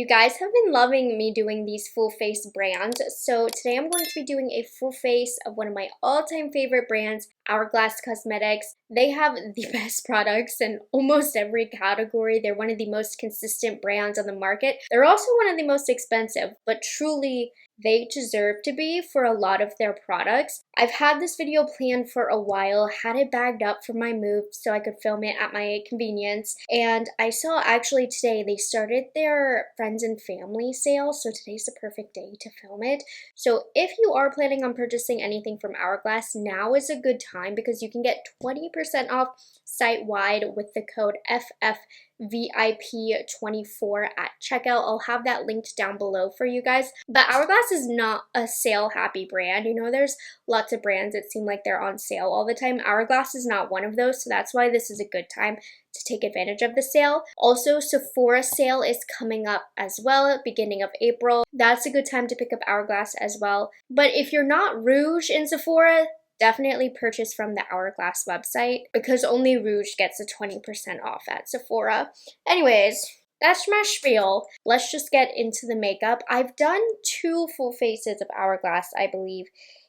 guys have been loving me doing these full face brands, so today I'm going to be doing a full face of one of my all-time favorite brands, Hourglass Cosmetics. They have the best products in almost every category. They're one of the most consistent brands on the market. They're also one of the most expensive, but truly they deserve to be for a lot of their products. I've had this video planned for a while, had it bagged up for my move so I could film it at my convenience, and I saw actually today they started their friends and family sale, so today's the perfect day to film it. So if you are planning on purchasing anything from Hourglass, now is a good time because you can get 20% off site-wide with the code FFVIP24 at checkout. I'll have that linked down below for you guys. But Hourglass is not a sale-happy brand. You know, there's lots of brands that seem like they're on sale all the time. Hourglass is not one of those, so that's why this is a good time to take advantage of the sale. Also, Sephora sale is coming up as well at the beginning of April. That's a good time to pick up Hourglass as well. But if you're not Rouge in Sephora, definitely purchase from the Hourglass website because only Rouge gets a 20% off at Sephora. Anyways, that's my spiel. Let's just get into the makeup. I've done 2 full faces of Hourglass, I believe,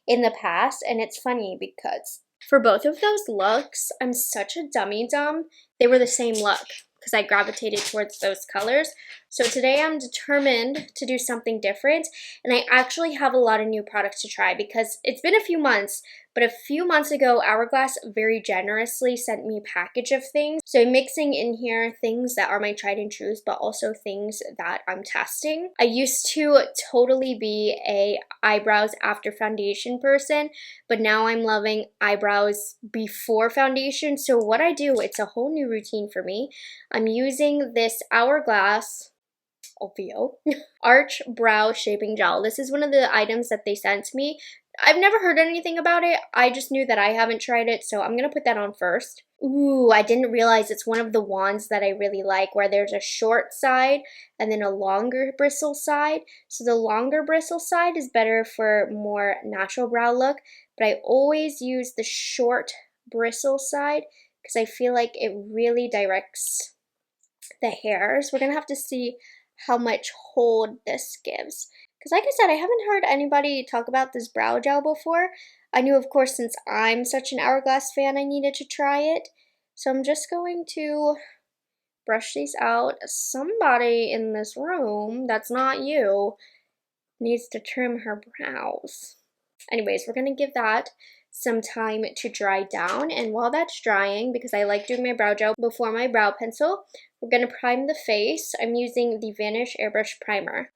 in the past, and it's funny because for both of those looks, I'm such a dummy-dumb. They were the same look because I gravitated towards those colors. So today I'm determined to do something different, and I actually have a lot of new products to try because it's been a few months, but a few months ago, Hourglass very generously sent me a package of things. So I'm mixing in here things that are my tried and trues, but also things that I'm testing. I used to totally be a eyebrows after foundation person, but now I'm loving eyebrows before foundation. So what I do, it's a whole new routine for me. I'm using this Hourglass Arch Brow Shaping Gel. This is one of the items that they sent to me. I've never heard anything about it. I just knew that I haven't tried it, so I'm gonna put that on first. Ooh, I didn't realize it's one of the wands that I really like, where there's a short side and then a longer bristle side. So the longer bristle side is better for more natural brow look, but I always use the short bristle side because I feel like it really directs the hairs. We're gonna have to see how much hold this gives. Because like I said, I haven't heard anybody talk about this brow gel before. I knew, of course, since I'm such an Hourglass fan, I needed to try it. So I'm just going to brush these out. Somebody in this room that's not you needs to trim her brows. Anyways, we're going to give that some time to dry down, and while that's drying, because I like doing my brow gel before my brow pencil, we're going to prime the face. I'm using the Vanish Airbrush Primer.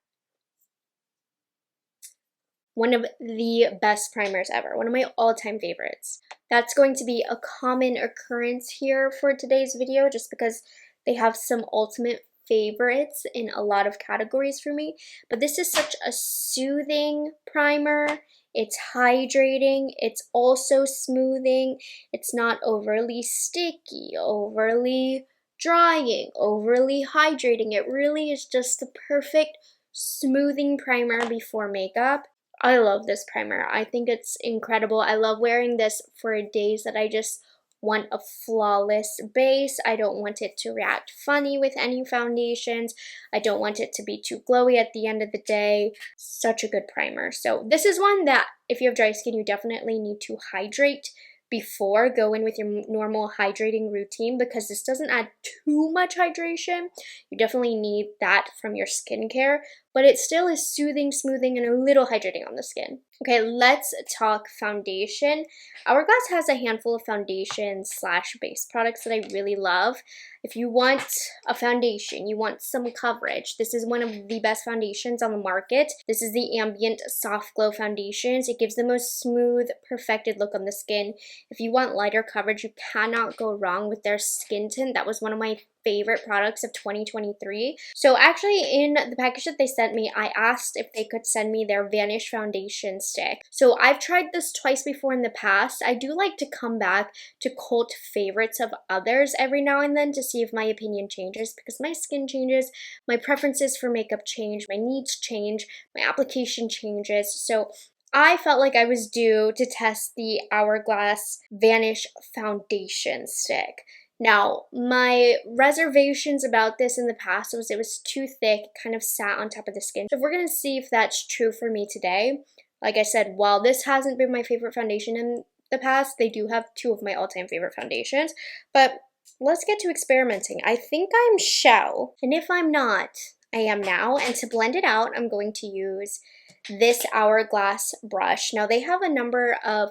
One of the best primers ever, one of my all-time favorites. That's going to be a common occurrence here for today's video just because they have some ultimate favorites in a lot of categories for me, but this is such a soothing primer. It's hydrating, it's also smoothing, it's not overly sticky, overly drying, overly hydrating. It really is just the perfect smoothing primer before makeup. I love this primer. I think it's incredible. I love wearing this for days that I just want a flawless base. I don't want it to react funny with any foundations. I don't want it to be too glowy at the end of the day. Such a good primer. So this is one that if you have dry skin, you definitely need to hydrate before. Go in with your normal hydrating routine because this doesn't add too much hydration. You definitely need that from your skincare, but it still is soothing, smoothing, and a little hydrating on the skin. Okay, let's talk foundation. Hourglass has a handful of foundation / base products that I really love. If you want a foundation, you want some coverage, this is one of the best foundations on the market. This is the Ambient Soft Glow Foundations. It gives the most smooth, perfected look on the skin. If you want lighter coverage, you cannot go wrong with their skin tint. That was one of my favorite products of 2023. So actually in the package that they sent me, I asked if they could send me their Vanish foundation stick. So I've tried this twice before in the past. I do like to come back to cult favorites of others every now and then to see if my opinion changes because my skin changes, my preferences for makeup change, my needs change, my application changes. So I felt like I was due to test the Hourglass Vanish foundation stick. Now, my reservations about this in the past was it was too thick, it kind of sat on top of the skin. So we're going to see if that's true for me today. Like I said, while this hasn't been my favorite foundation in the past, they do have two of my all-time favorite foundations. But let's get to experimenting. I think I'm Shell, and if I'm not, I am now. And to blend it out, I'm going to use this Hourglass brush. Now, they have a number of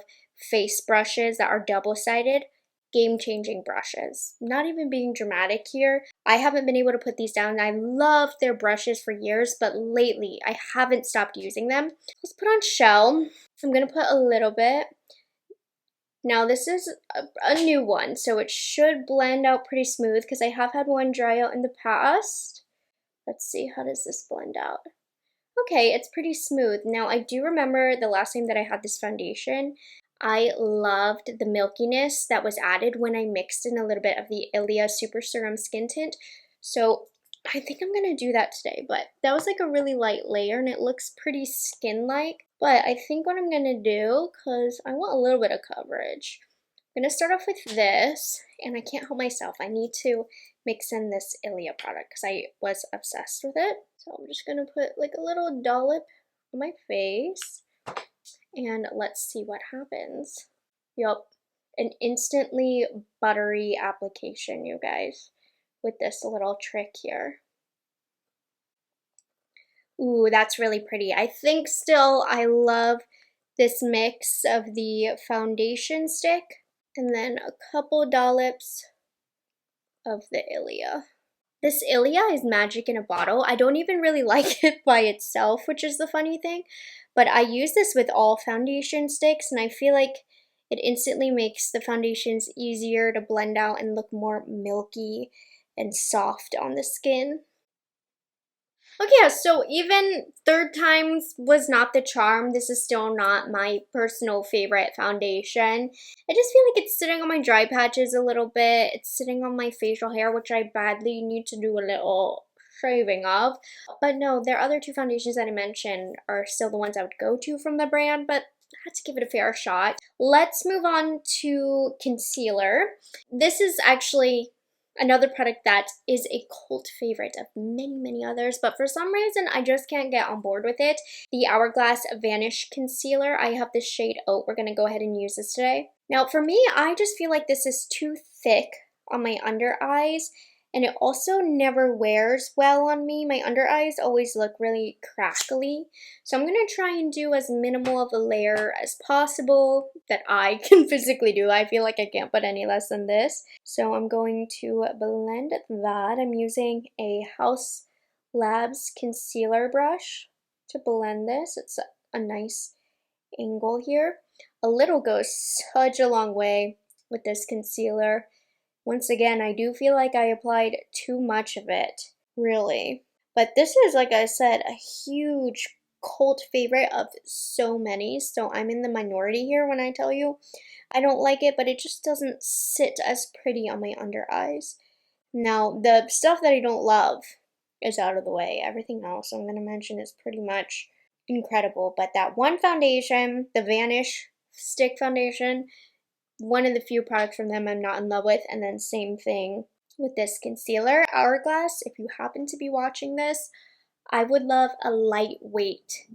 face brushes that are double-sided, game-changing brushes. Not even being dramatic here. I haven't been able to put these down. I loved their brushes for years, but lately I haven't stopped using them. Let's put on Shell. I'm going to put a little bit. Now this is a new one, so it should blend out pretty smooth because I have had one dry out in the past. Let's see, how does this blend out? Okay, it's pretty smooth. Now I do remember the last time that I had this foundation, I loved the milkiness that was added when I mixed in a little bit of the Ilia Super Serum Skin Tint. So I think I'm going to do that today, but that was like a really light layer and it looks pretty skin-like. But I think what I'm going to do, because I want a little bit of coverage, I'm going to start off with this, and I can't help myself. I need to mix in this Ilia product because I was obsessed with it. So I'm just going to put like a little dollop on my face, and let's see what happens. Yup, an instantly buttery application, you guys, with this little trick here. Ooh, that's really pretty. I think still I love this mix of the foundation stick and then a couple dollops of the Ilia. This Ilia is magic in a bottle. I don't even really like it by itself, which is the funny thing, but I use this with all foundation sticks and I feel like it instantly makes the foundations easier to blend out and look more milky and soft on the skin. Okay, yeah, so even third times was not the charm. This is still not my personal favorite foundation. I just feel like it's sitting on my dry patches a little bit. It's sitting on my facial hair, which I badly need to do a little shaving of. But no, their other two foundations that I mentioned are still the ones I would go to from the brand, but I had to give it a fair shot. Let's move on to concealer. This is actually another product that is a cult favorite of many others, but for some reason I just can't get on board with it. The Hourglass Vanish Concealer. I have the shade Oat. We're going to go ahead and use this today. Now for me, I just feel like this is too thick on my under eyes, and it also never wears well on me. My under eyes always look really crackly, so I'm going to try and do as minimal of a layer as possible that I can physically do. I feel like I can't put any less than this. So I'm going to blend that. I'm using a House Labs concealer brush to blend this. It's a nice angle here. A little goes such a long way with this concealer. Once again, I do feel like I applied too much of it, really. But this is, like I said, a huge cult favorite of so many, so I'm in the minority here when I tell you I don't like it, but it just doesn't sit as pretty on my under eyes. Now, the stuff that I don't love is out of the way. Everything else I'm going to mention is pretty much incredible, but that one foundation, the Vanish Stick Foundation, one of the few products from them I'm not in love with, and then same thing with this concealer. Hourglass, if you happen to be watching this, I would love a lightweight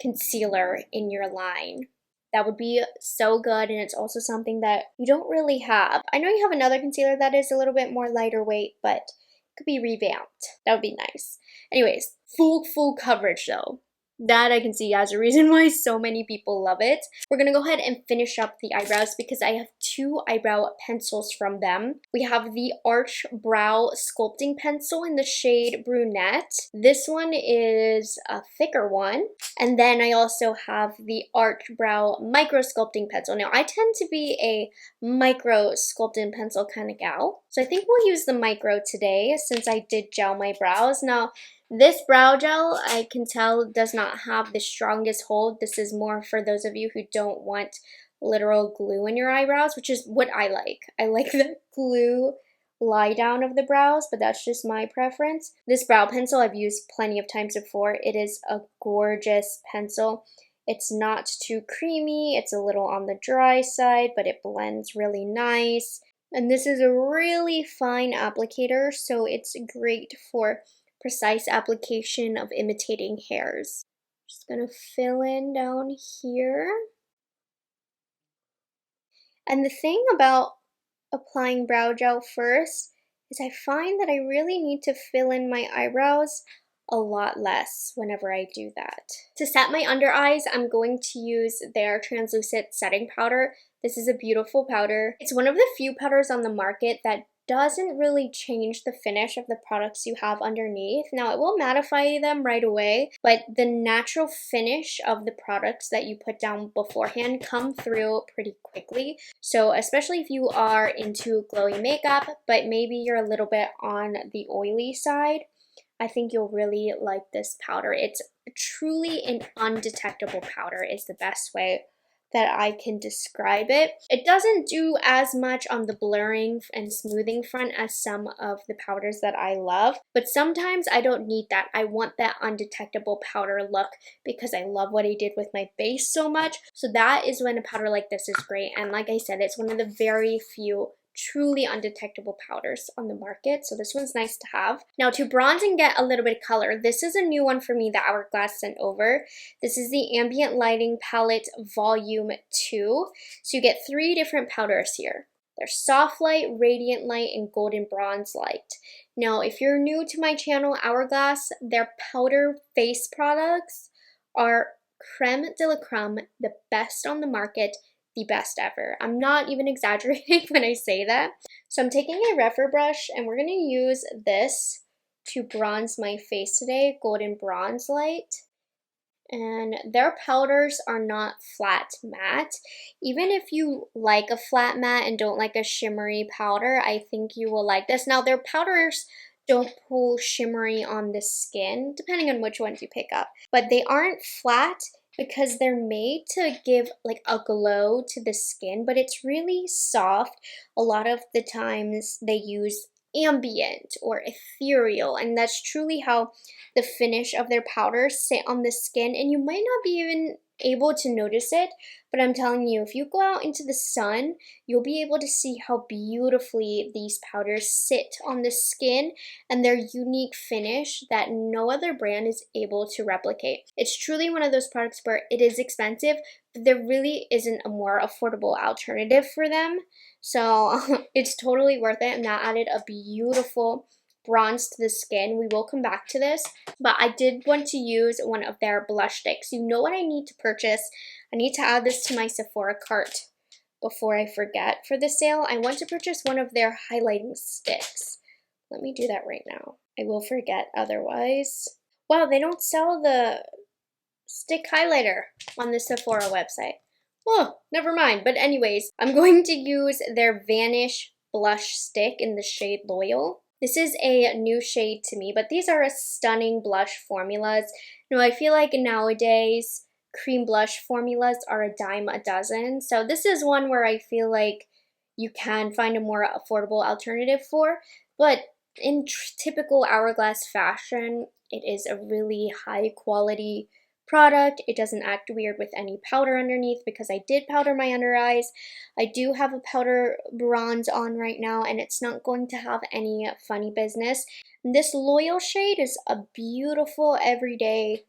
concealer in your line. That would be so good, and it's also something that you don't really have. I know you have another concealer that is a little bit more lighter weight, but it could be revamped. That would be nice. Anyways, full coverage though. That I can see as a reason why so many people love it. We're going to go ahead and finish up the eyebrows because I have two eyebrow pencils from them. We have the Arch Brow Sculpting Pencil in the shade Brunette. This one is a thicker one. And then I also have the Arch Brow Micro Sculpting Pencil. Now, I tend to be a micro sculpting pencil kind of gal. So I think we'll use the micro today since I did gel my brows. Now, this brow gel, I can tell, does not have the strongest hold. This is more for those of you who don't want literal glue in your eyebrows, which is what I like. I like the glue lie down of the brows, but that's just my preference. This brow pencil I've used plenty of times before. It is a gorgeous pencil. It's not too creamy. It's a little on the dry side, but it blends really nice. And this is a really fine applicator, so it's great for precise application of imitating hairs. Just gonna fill in down here. And the thing about applying brow gel first is I find that I really need to fill in my eyebrows a lot less whenever I do that. To set my under eyes, I'm going to use their translucent setting powder. This is a beautiful powder. It's one of the few powders on the market that doesn't really change the finish of the products you have underneath. Now, it will mattify them right away, but the natural finish of the products that you put down beforehand come through pretty quickly. So especially if you are into glowy makeup, but maybe you're a little bit on the oily side, I think you'll really like this powder. It's truly an undetectable powder is the best way that I can describe it. It doesn't do as much on the blurring and smoothing front as some of the powders that I love, but sometimes I don't need that. I want that undetectable powder look because I love what I did with my base so much. So that is when a powder like this is great. And like I said, it's one of the very few truly undetectable powders on the market, so this one's nice to have. Now to bronze and get a little bit of color, this is a new one for me that Hourglass sent over. This is the Ambient Lighting Palette Volume 2. So you get 3 different powders here. There's Soft Light, Radiant Light, and Golden Bronze Light. Now if you're new to my channel, Hourglass, their powder face products are creme de la creme, the best on the market, the best ever. I'm not even exaggerating when I say that. So I'm taking a Rephr brush and we're going to use this to bronze my face today, Golden Bronze Light. And their powders are not flat matte. Even if you like a flat matte and don't like a shimmery powder, I think you will like this. Now their powders don't pull shimmery on the skin, depending on which ones you pick up, but they aren't flat because they're made to give like a glow to the skin, but it's really soft. A lot of the times they use ambient or ethereal, and that's truly how the finish of their powders sit on the skin, and you might not be even able to notice it, but I'm telling you, if you go out into the sun, you'll be able to see how beautifully these powders sit on the skin and their unique finish that no other brand is able to replicate. It's truly one of those products where it is expensive, but there really isn't a more affordable alternative for them. So it's totally worth it, and that added a beautiful bronze to the skin. We will come back to this, but I did want to use one of their blush sticks. You know what I need to purchase? I need to add this to my Sephora cart before I forget for the sale. I want to purchase one of their highlighting sticks. Let me do that right now. I will forget otherwise. Wow, they don't sell the stick highlighter on the Sephora website. Oh, never mind. But anyways, I'm going to use their Vanish blush stick in the shade Loyal. This is a new shade to me, but these are stunning blush formulas. You know, I feel like nowadays cream blush formulas are a dime a dozen. So this is one where I feel like you can find a more affordable alternative for, but in typical Hourglass fashion, it is a really high quality product. It doesn't act weird with any powder underneath because I did powder my under eyes. I do have a powder bronze on right now, and it's not going to have any funny business. This Loyal shade is a beautiful everyday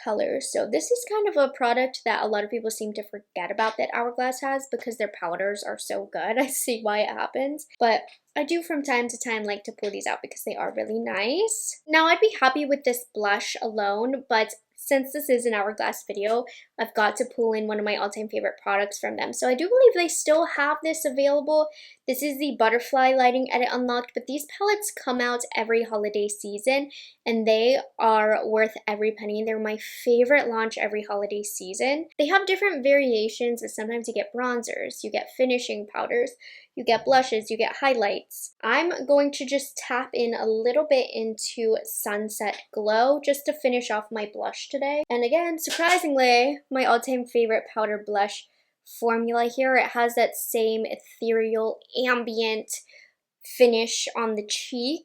color. So this is kind of a product that a lot of people seem to forget about that Hourglass has because their powders are so good. I see why it happens, but I do from time to time like to pull these out because they are really nice. Now I'd be happy with this blush alone, but since this is an Hourglass video, I've got to pull in one of my all-time favorite products from them. So I do believe they still have this available. This is the Butterfly Lighting Edit Unlocked, but these palettes come out every holiday season, and they are worth every penny. They're my favorite launch every holiday season. They have different variations, but sometimes you get bronzers, you get finishing powders, you get blushes, you get highlights. I'm going to just tap in a little bit into Sunset Glow just to finish off my blush today. And again, surprisingly, my all-time favorite powder blush formula here. It has that same ethereal, ambient finish on the cheek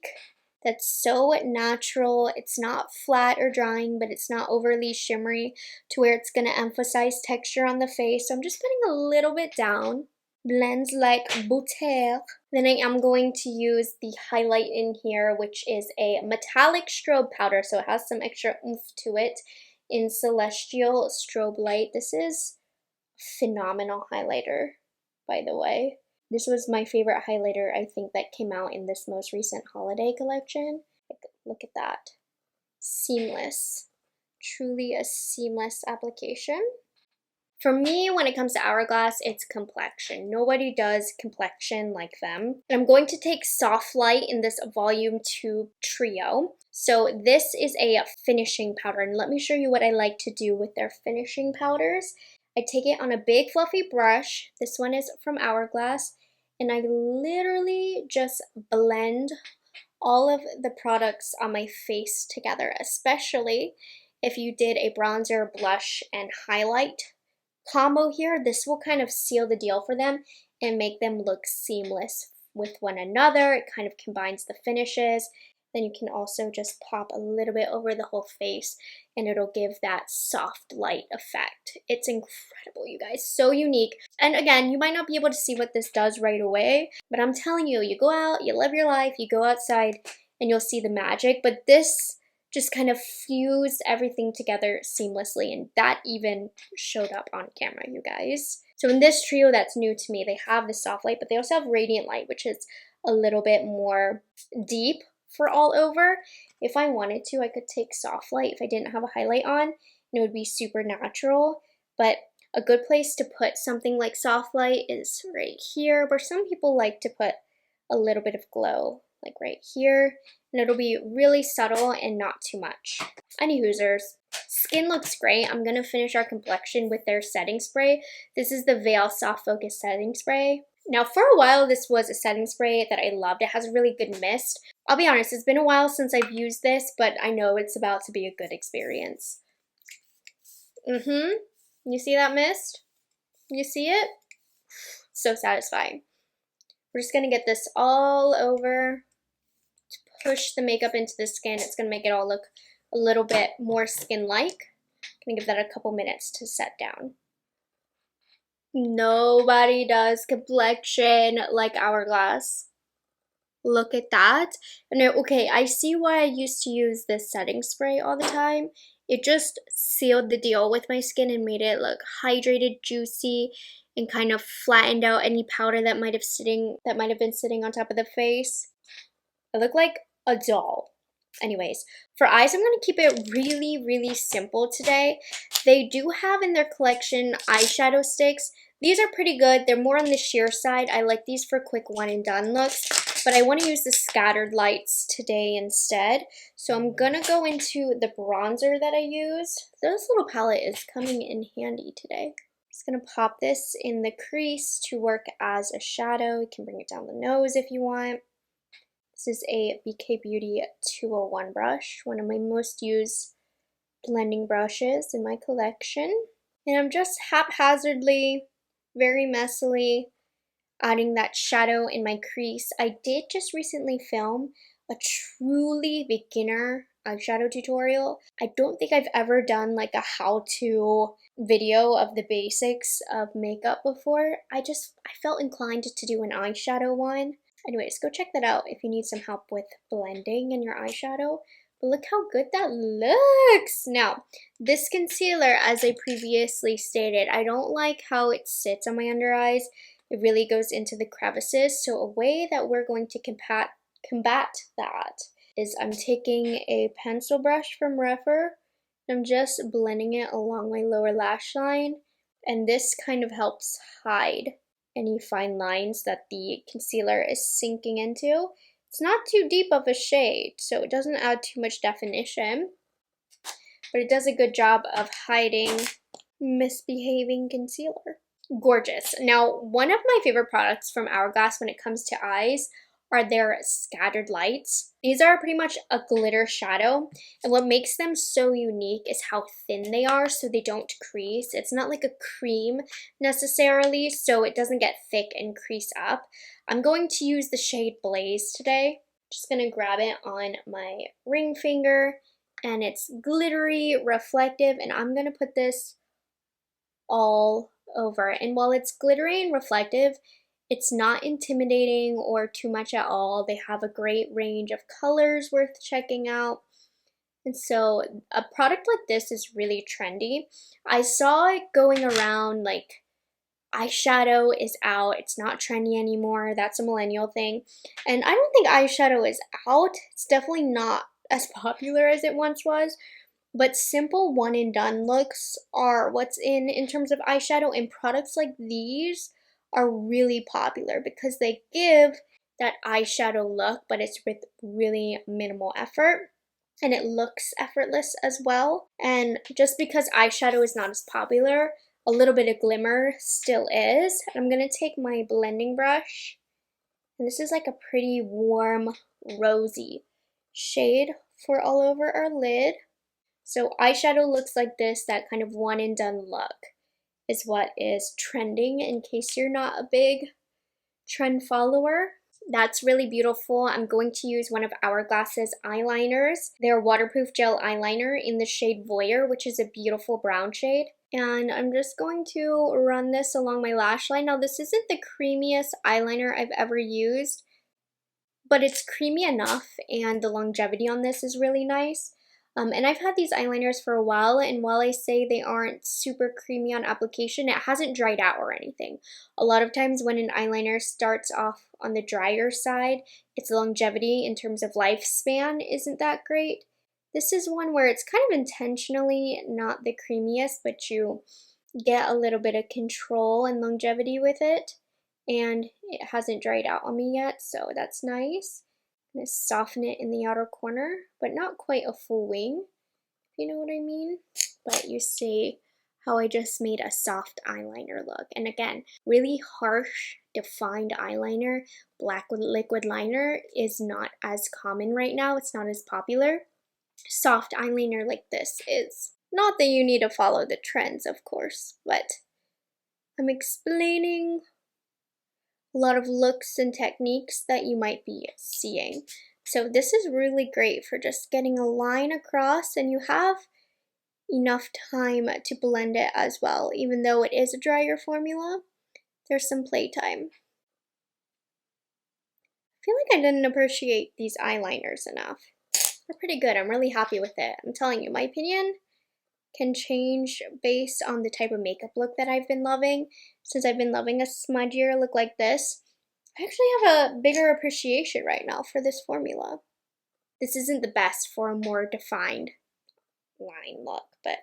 that's so natural. It's not flat or drying, but it's not overly shimmery to where it's going to emphasize texture on the face. So I'm just putting a little bit down. Blends like butter. Then I am going to use the highlight in here, which is a metallic strobe powder, so it has some extra oomph to it, in Celestial Strobe Light. This is phenomenal highlighter, by the way. This was my favorite highlighter, I think, that came out in this most recent holiday collection. Look at that. Seamless. Truly a seamless application. For me, when it comes to Hourglass, it's complexion. Nobody does complexion like them. And I'm going to take Soft Light in this Volume 2 trio. So this is a finishing powder, and let me show you what I like to do with their finishing powders. I take it on a big fluffy brush. This one is from Hourglass, and I literally just blend all of the products on my face together, especially if you did a bronzer, blush, and highlight combo here. This will kind of seal the deal for them and make them look seamless with one another. It kind of combines the finishes. Then you can also just pop a little bit over the whole face and it'll give that soft light effect. It's incredible, you guys, so unique. And again, you might not be able to see what this does right away, but I'm telling you, you go out, you live your life, you go outside and you'll see the magic. But this just kind of fused everything together seamlessly, and that even showed up on camera, you guys. So in this trio that's new to me, they have the soft light, but they also have radiant light, which is a little bit more deep for all over. If I wanted to, I could take soft light if I didn't have a highlight on, and it would be super natural. But a good place to put something like soft light is right here, where some people like to put a little bit of glow, like right here, and it'll be really subtle and not too much. Any hoosers. Skin looks great. I'm gonna finish our complexion with their setting spray. This is the Veil Soft Focus Setting Spray. Now, for a while, this was a setting spray that I loved. It has a really good mist. I'll be honest, it's been a while since I've used this, but I know it's about to be a good experience. You see that mist? You see it? So satisfying. We're just gonna get this all over to push the makeup into the skin. It's gonna make it all look a little bit more skin-like. Gonna give that a couple minutes to set down. Nobody does complexion like Hourglass. Look at that. And okay, I see why I used to use this setting spray all the time. It just sealed the deal with my skin and made it look hydrated, juicy, and kind of flattened out any powder that might have been sitting on top of the face. I look like a doll. Anyways, for eyes, I'm going to keep it really, really simple today. They do have in their collection eyeshadow sticks. These are pretty good. They're more on the sheer side. I like these for quick one and done looks, but I want to use the scattered lights today instead. So I'm going to go into the bronzer that I used. This little palette is coming in handy today. Just going to pop this in the crease to work as a shadow. You can bring it down the nose if you want. This is a BK Beauty 201 brush, one of my most used blending brushes in my collection. And I'm just haphazardly, very messily adding that shadow in my crease. I did just recently film a truly beginner eyeshadow tutorial. I don't think I've ever done like a how-to video of the basics of makeup before. I felt inclined to do an eyeshadow one. Anyways, go check that out if you need some help with blending in your eyeshadow. But look how good that looks! Now, this concealer, as I previously stated, I don't like how it sits on my under eyes. It really goes into the crevices. So a way that we're going to combat that is I'm taking a pencil brush from Rephr. I'm just blending it along my lower lash line. And this kind of helps hide any fine lines that the concealer is sinking into. It's not too deep of a shade, so it doesn't add too much definition, but it does a good job of hiding misbehaving concealer. Gorgeous. Now, one of my favorite products from Hourglass when it comes to eyes are their scattered lights. These are pretty much a glitter shadow, and what makes them so unique is how thin they are, so they don't crease. It's not like a cream necessarily, so it doesn't get thick and crease up. I'm going to use the shade Blaze today. Just gonna grab it on my ring finger, and it's glittery, reflective, and I'm gonna put this all over it. And while it's glittery and reflective, it's not intimidating or too much at all. They have a great range of colors worth checking out. And so a product like this is really trendy. I saw it going around like eyeshadow is out. It's not trendy anymore. That's a millennial thing. And I don't think eyeshadow is out. It's definitely not as popular as it once was. But simple one and done looks are what's in terms of eyeshadow, and products like these are really popular because they give that eyeshadow look, but it's with really minimal effort. And it looks effortless as well. And just because eyeshadow is not as popular, a little bit of glimmer still is. I'm going to take my blending brush, and this is like a pretty warm, rosy shade for all over our lid. So eyeshadow looks like this, that kind of one and done look is what is trending, in case you're not a big trend follower. That's really beautiful. I'm going to use one of Hourglass's eyeliners. They're waterproof gel eyeliner in the shade Voyeur, which is a beautiful brown shade. And I'm just going to run this along my lash line. Now, this isn't the creamiest eyeliner I've ever used, but it's creamy enough, and the longevity on this is really nice. And I've had these eyeliners for a while, and while I say they aren't super creamy on application, it hasn't dried out or anything. A lot of times when an eyeliner starts off on the drier side, its longevity in terms of lifespan isn't that great. This is one where it's kind of intentionally not the creamiest, but you get a little bit of control and longevity with it, and it hasn't dried out on me yet, so that's nice. I'm going to soften it in the outer corner, but not quite a full wing, if you know what I mean. But you see how I just made a soft eyeliner look. And again, really harsh, defined eyeliner, black liquid liner is not as common right now. It's not as popular. Soft eyeliner like this is. Not that you need to follow the trends, of course, but I'm explaining a lot of looks and techniques that you might be seeing. So this is really great for just getting a line across, and you have enough time to blend it as well. Even though it is a drier formula, there's some playtime. I feel like I didn't appreciate these eyeliners enough. They're pretty good. I'm really happy with it. I'm telling you, my opinion can change based on the type of makeup look that I've been loving. Since I've been loving a smudgier look like this, I actually have a bigger appreciation right now for this formula. This isn't the best for a more defined line look, but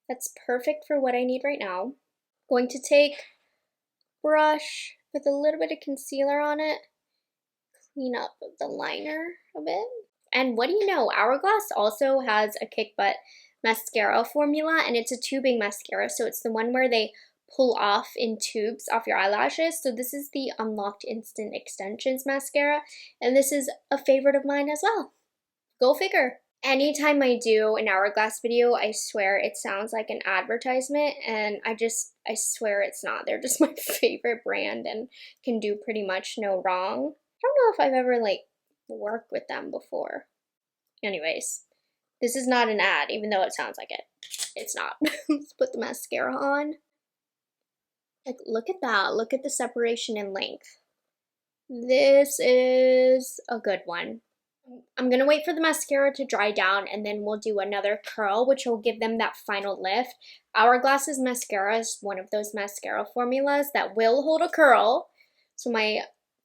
that's perfect for what I need right now. Going to take brush with a little bit of concealer on it, clean up the liner a bit. And what do you know, Hourglass also has a kick butt mascara formula, and it's a tubing mascara, so it's the one where they pull off in tubes off your eyelashes. So this is the Unlocked Instant Extensions mascara, and this is a favorite of mine as well. Go figure. Anytime I do an Hourglass video, I swear it sounds like an advertisement, and I swear it's not. They're just my favorite brand and can do pretty much no wrong. I don't know if I've ever worked with them before. Anyways, this is not an ad, even though it sounds like it. It's not. Let's put the mascara on. Look at that. Look at the separation in length. This is a good one. I'm going to wait for the mascara to dry down, and then we'll do another curl, which will give them that final lift. Hourglass's mascara is one of those mascara formulas that will hold a curl. So my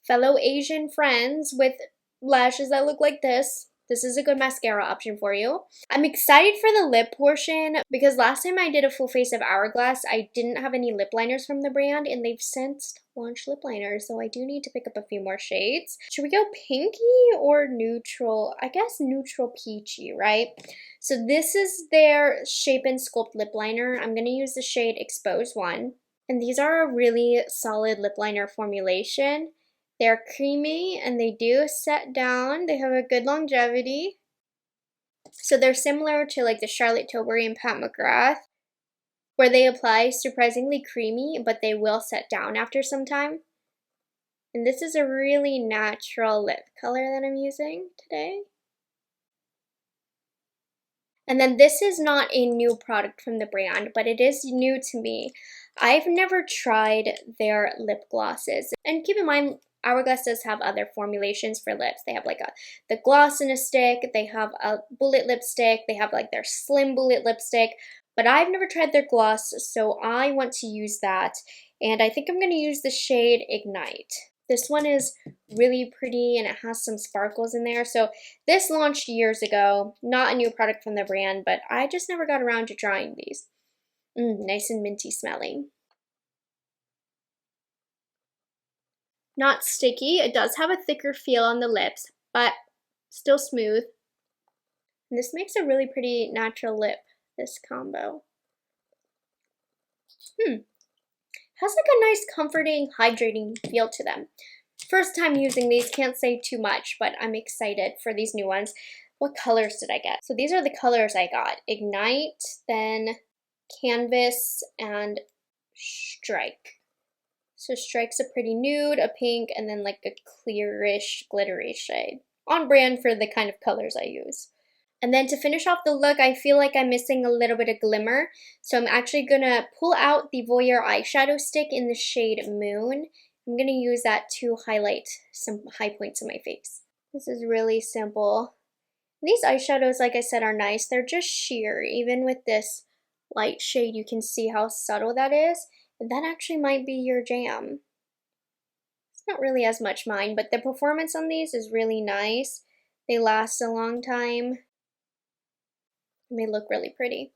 fellow Asian friends with lashes that look like this is a good mascara option for you. I'm excited for the lip portion because last time I did a full face of Hourglass, I didn't have any lip liners from the brand, and they've since launched lip liners, so I do need to pick up a few more shades. Should we go pinky or neutral? I guess neutral peachy, right? So this is their Shape and Sculpt lip liner. I'm going to use the shade Expose 1. And these are a really solid lip liner formulation. They're creamy and they do set down. They have a good longevity. So they're similar to the Charlotte Tilbury and Pat McGrath, where they apply surprisingly creamy, but they will set down after some time. And this is a really natural lip color that I'm using today. And then this is not a new product from the brand, but it is new to me. I've never tried their lip glosses. And keep in mind, Hourglass does have other formulations for lips. They have like the gloss in a stick, they have a bullet lipstick, they have like their slim bullet lipstick, but I've never tried their gloss, so I want to use that. And I think I'm going to use the shade Ignite. This one is really pretty and it has some sparkles in there. So this launched years ago, not a new product from the brand, but I just never got around to trying these. Nice and minty smelling. Not sticky. It does have a thicker feel on the lips, but still smooth. And this makes a really pretty natural lip, this combo. Has like a nice comforting, hydrating feel to them. First time using these, can't say too much, but I'm excited for these new ones. What colors did I get? So these are the colors I got. Ignite, then Canvas, and Strike. So Strike's a pretty nude, a pink, and then like a clearish, glittery shade. On brand for the kind of colors I use. And then to finish off the look, I feel like I'm missing a little bit of glimmer. So I'm actually going to pull out the Voyeur eyeshadow stick in the shade Moon. I'm going to use that to highlight some high points in my face. This is really simple. These eyeshadows, like I said, are nice. They're just sheer. Even with this light shade, you can see how subtle that is. That actually might be your jam. It's not really as much mine, but the performance on these is really nice. They last a long time. And they look really pretty.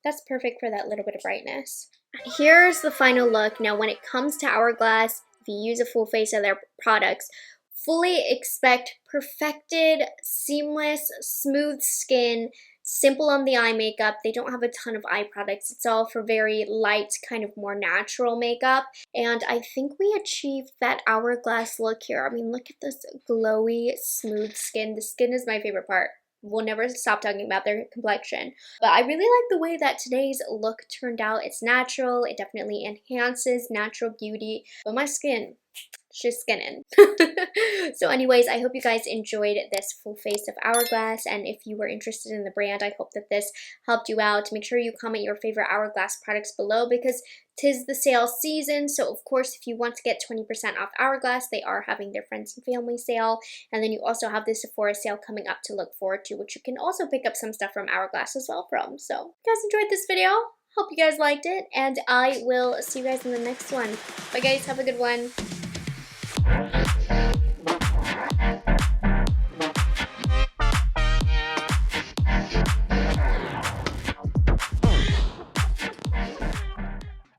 That's perfect for that little bit of brightness. Here's the final look. Now, when it comes to Hourglass, if you use a full face of their products, fully expect perfected, seamless, smooth skin, simple on the eye makeup. They don't have a ton of eye products. It's all for very light, kind of more natural makeup. And I think we achieved that Hourglass look here. I mean, look at this glowy, smooth skin. The skin is my favorite part. We'll never stop talking about their complexion. But I really like the way that today's look turned out. It's natural. It definitely enhances natural beauty. But my skin, she's skinning. So anyways, I hope you guys enjoyed this full face of Hourglass, and if you were interested in the brand, I hope that this helped you out. Make sure you comment your favorite Hourglass products below, because 'tis the sale season. So of course, if you want to get 20% off Hourglass, they are having their friends and family sale, and then you also have the Sephora sale coming up to look forward to, which you can also pick up some stuff from Hourglass as well from. So if you guys enjoyed this video, hope you guys liked it, and I will see you guys in the next one. Bye guys, have a good one.